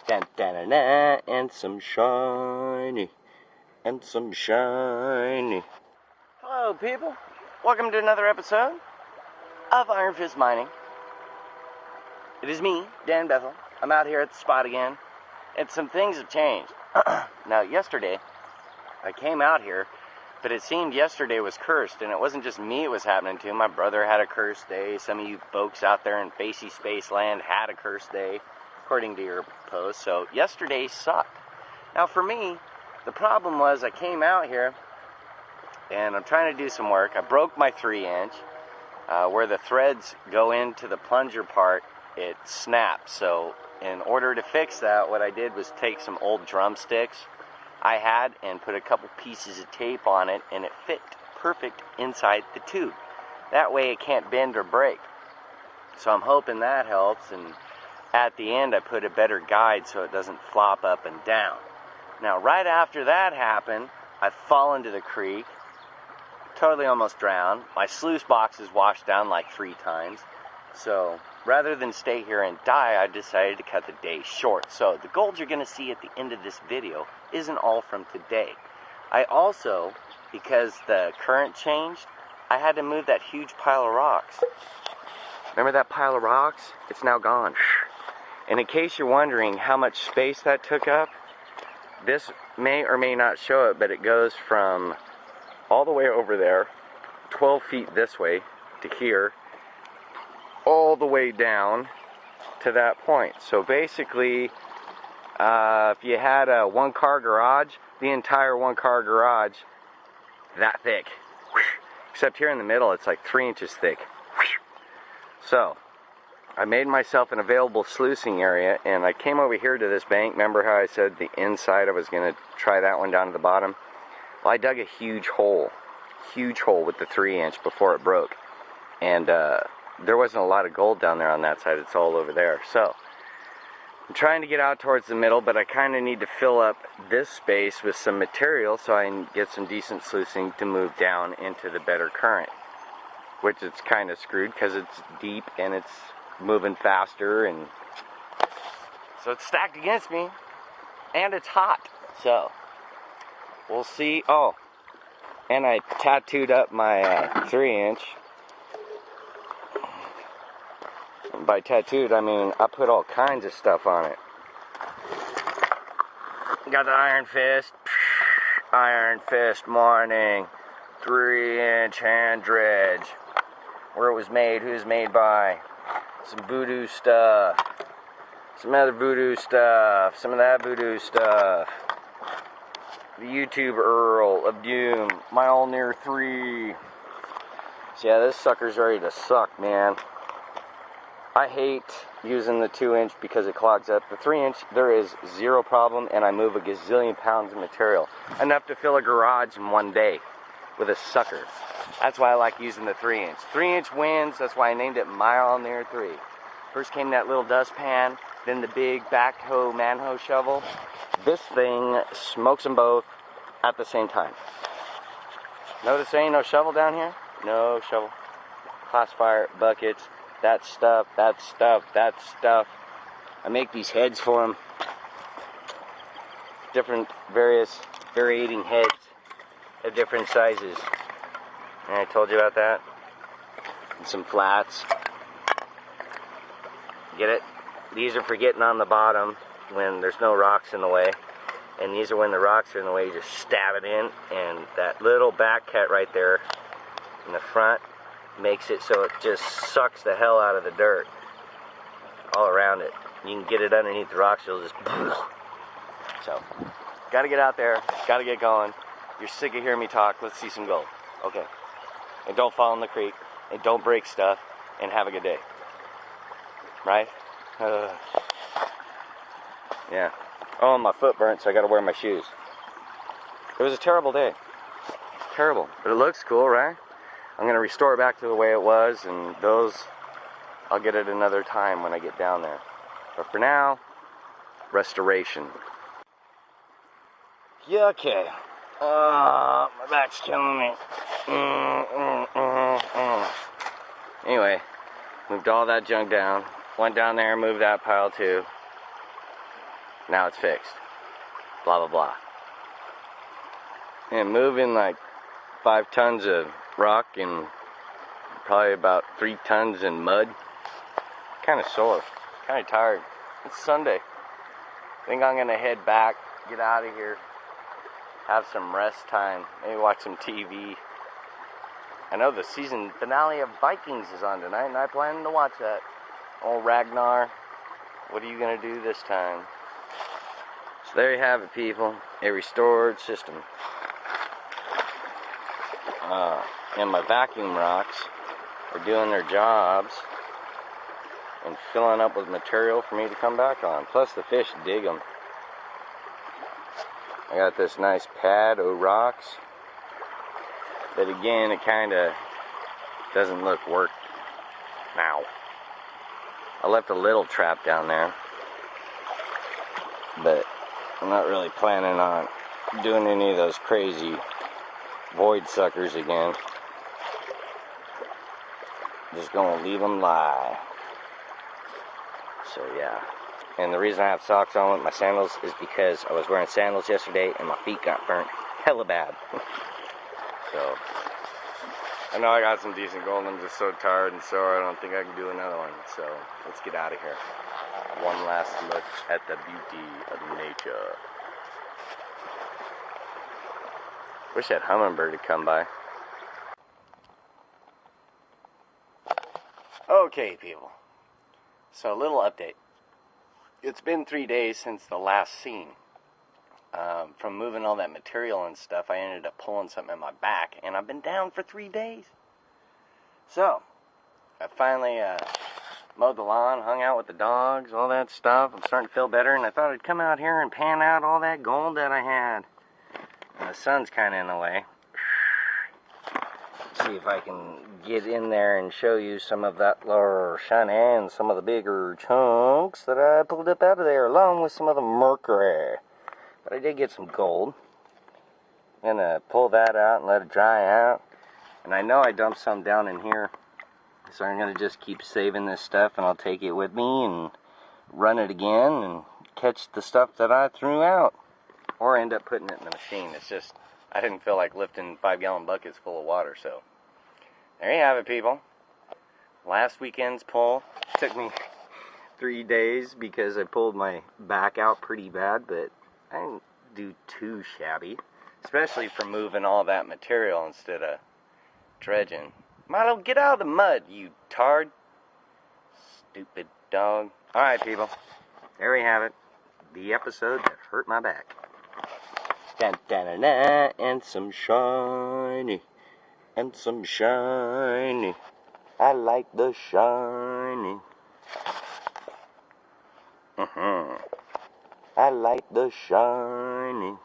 Da-da-da-da, and some shiny. And some shiny. Hello, people. Welcome to another episode of Iron Fist Mining. It is me, Dan Bethel. I'm out here at the spot again, and some things have changed. Now, yesterday, I came out here, but it seemed yesterday was cursed, and it wasn't just me it was happening to. My brother had a cursed day. Some of you folks out there in Facey Space Land had a cursed day, according to your post. So, yesterday sucked. Now, for me, the problem was I came out here, and I'm trying to do some work. I broke my 3-inch. Where the threads go into the plunger part, it snapped. So in order to fix that, what I did was take some old drumsticks I had and put a couple pieces of tape on it, and it fit perfect inside the tube. That way it can't bend or break. So I'm hoping that helps, and at the end I put a better guide so it doesn't flop up and down. Now right after that happened, I fall into the creek, totally almost drowned. My sluice box is washed down like 3 times. So rather than stay here and die, I decided to cut the day short. So the gold you're going to see at the end of this video isn't all from today. I also, because the current changed, I had to move that huge pile of rocks. Remember that pile of rocks? It's now gone. And in case you're wondering how much space that took up, this may or may not show it, but it goes from all the way over there, 12 feet this way to here, all the way down to that point. So basically, if you had a 1-car garage, the entire 1-car garage, that thick. Except here in the middle, it's like 3 inches thick. So, I made myself an available sluicing area, and I came over here to this bank. Remember how I said the inside, I was going to try that one down to the bottom? Well, I dug a huge hole with the 3-inch before it broke. And there wasn't a lot of gold down there on that side. It's all over there. So I'm trying to get out towards the middle, but I kind of need to fill up this space with some material so I can get some decent sluicing to move down into the better current. Which it's kind of screwed because it's deep and it's moving faster, and so it's stacked against me, and it's hot. So we'll see. Oh, and I tattooed up my 3-inch. By tattooed, I mean I put all kinds of stuff on it. Got the Iron Fist Morning 3-inch hand dredge. Where it was made, who it was made by, some voodoo stuff, some other voodoo stuff, some of that voodoo stuff. The YouTube Earl of Doom, my all-near 3. So yeah, this sucker's ready to suck, man. I hate using the 2-inch because it clogs up. The 3-inch, there is zero problem, and I move a gazillion pounds of material. Enough to fill a garage in one day with a sucker. That's why I like using the 3-inch. 3-inch wins, that's why I named it my all-near 3. First came that little dustpan, then the big backhoe manhole shovel. This thing smokes them both at the same time. Notice there ain't no shovel down here? No shovel. Classifier, buckets, that stuff. I make these heads for them. Different varying heads of different sizes. And I told you about that. And some flats. Get it? These are for getting on the bottom when there's no rocks in the way. And these are when the rocks are in the way, you just stab it in. And that little back cut right there in the front makes it so it just sucks the hell out of the dirt all around it. You can get it underneath the rocks, it'll just... So, gotta get out there, gotta get going. You're sick of hearing me talk, let's see some gold. Okay. And don't fall in the creek, and don't break stuff, and have a good day. Right? Yeah. Oh, my foot burnt, so I gotta wear my shoes. It was a terrible day. Terrible. But it looks cool, right? I'm gonna restore it back to the way it was, and those, I'll get it another time when I get down there. But for now, restoration. Yeah, okay. My back's killing me. Anyway, moved all that junk down. Went down there and moved that pile too. Now it's fixed. Blah, blah, blah. And moving like 5 tons of rock and probably about 3 tons in mud. Kind of sore. Kind of tired. It's Sunday. I think I'm going to head back, get out of here, have some rest time, maybe watch some TV. I know the season finale of Vikings is on tonight, and I plan to watch that. Old Ragnar, what are you going to do this time? So there you have it, people. A restored system. And my vacuum rocks are doing their jobs and filling up with material for me to come back on. Plus the fish dig them. I got this nice pad of rocks, but again, it kind of doesn't look worked now. I left a little trap down there, but I'm not really planning on doing any of those crazy void suckers again. Just gonna leave them lie. So yeah. And the reason I have socks on with my sandals is because I was wearing sandals yesterday and my feet got burnt hella bad. So I know I got some decent gold. I'm just so tired and sore I don't think I can do another one. So let's get out of here. One last look at the beauty of nature. Wish that hummingbird had come by. Okay, people. So a little update. It's been 3 days since the last scene. From moving all that material and stuff, I ended up pulling something in my back, and I've been down for 3 days. So, I finally mowed the lawn, hung out with the dogs, all that stuff. I'm starting to feel better, and I thought I'd come out here and pan out all that gold that I had. And the sun's kind of in the way. See if I can get in there and show you some of that lower shiny and some of the bigger chunks that I pulled up out of there, along with some of the mercury. But I did get some gold. I'm gonna pull that out and let it dry out. And I know I dumped some down in here, so I'm gonna just keep saving this stuff, and I'll take it with me and run it again and catch the stuff that I threw out, or end up putting it in the machine. It's just, I didn't feel like lifting 5-gallon buckets full of water, so there you have it, people. Last weekend's pull took me 3 days because I pulled my back out pretty bad, but I didn't do too shabby, especially for moving all that material instead of dredging. Milo, get out of the mud, you tard. Stupid dog. Alright, people. There you have it. The episode that hurt my back. Da-da-da-da, and some shiny. And some shiny. I like the shiny. I like the shiny.